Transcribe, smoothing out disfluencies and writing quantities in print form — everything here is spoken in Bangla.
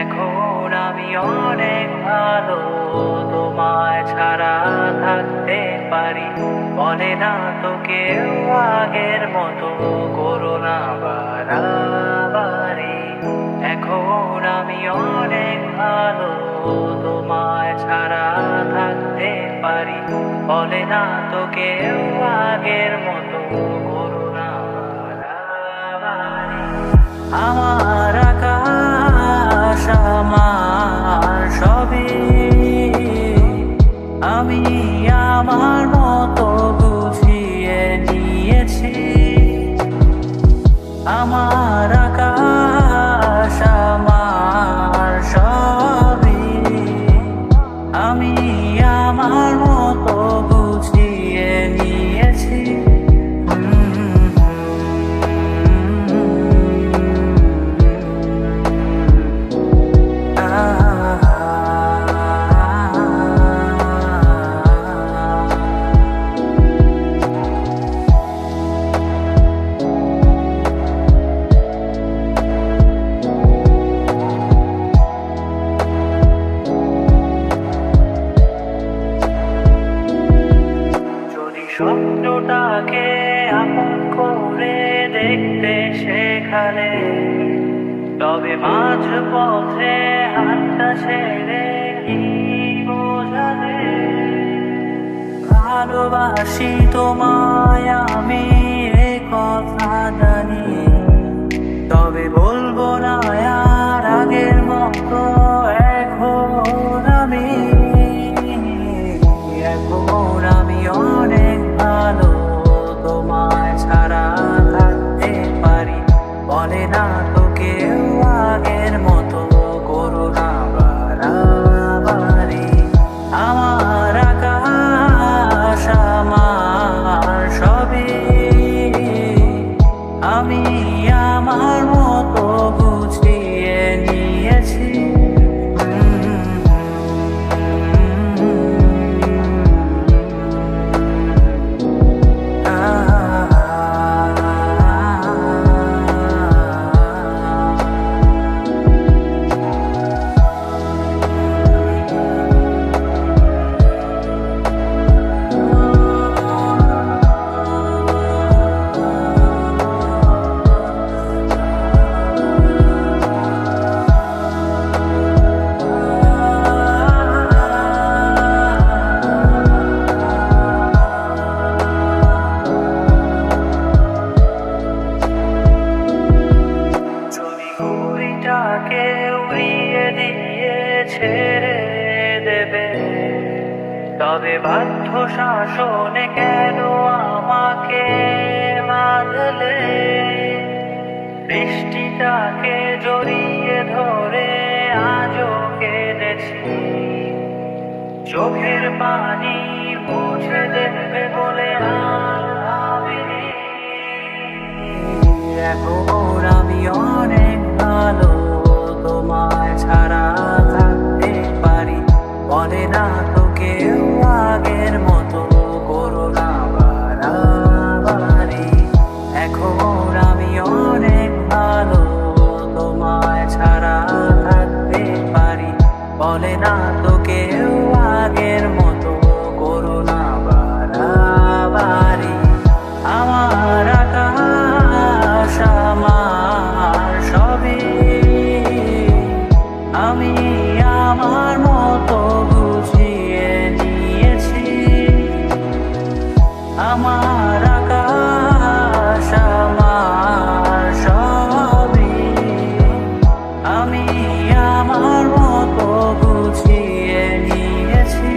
এখন আমি অনেক ভালো, তোমায় ছাড়া থাকতে পারি। বলে না তো কেউ আগের মতো করো না বাড়াবাড়ি। এখন আমি অনেক ভালো, তোমায় ছাড়া থাকতে পারি। বলে না তো কেউ আগের মতো করো না বাড়াবাড়ি। আমার আকাশ আমার সবই, আমি আমার মতো বুঝিয়ে নিয়েছি। আমার আকাশ আমার সবই, আমি আমার মতো বুঝিয়ে নিয়েছি। স্বপ্নটাকে আপন করে দেখতে শেখালে, তবে মাঝ পথে হাতটা ছেড়ে কি বোঝালে? ভালোবাসি তোমায় আমি, এ কথা জানি, তবে বলবো না আর আগের মতো। এখন আমি অনেক ভালো, তোমায় ছাড়া থাকতে পারি। বলে না তো কেউ আগের মতো করো না বাড়াবাড়ি। আমার আকাশ আমার সবই, আমি আমার মতো বুঝিয়ে নিয়েছি। উড়িয়ে দিয়ে ছেড়ে দেবে, তবে বাধ্য শাসনে কেন আমাকে বাঁধলে? বৃষ্টিটাকে জড়িয়ে ধরে আজও কেঁদেছি, চোখের পানি মুছে দেবে বলে আর ভাবিনি। এখন আমি অনেক ভালো, তোমায় ছাড়া থাকতে পারি। বলে না তো কেউ আগের মতো করো না বাড়াবাড়ি। এখন আমি অনেক ভালো, তোমায় ছাড়া থাকতে পারি। বলে না তো কেউ আগের মতো করো না বাড়াবাড়ি। আমার আকাশ আমার সবই, আমি আমার মতো বুঝিয়ে নিয়েছি। আমার আকাশ আমার সবই, আমি আমার মতো বুঝিয়ে নিয়েছি।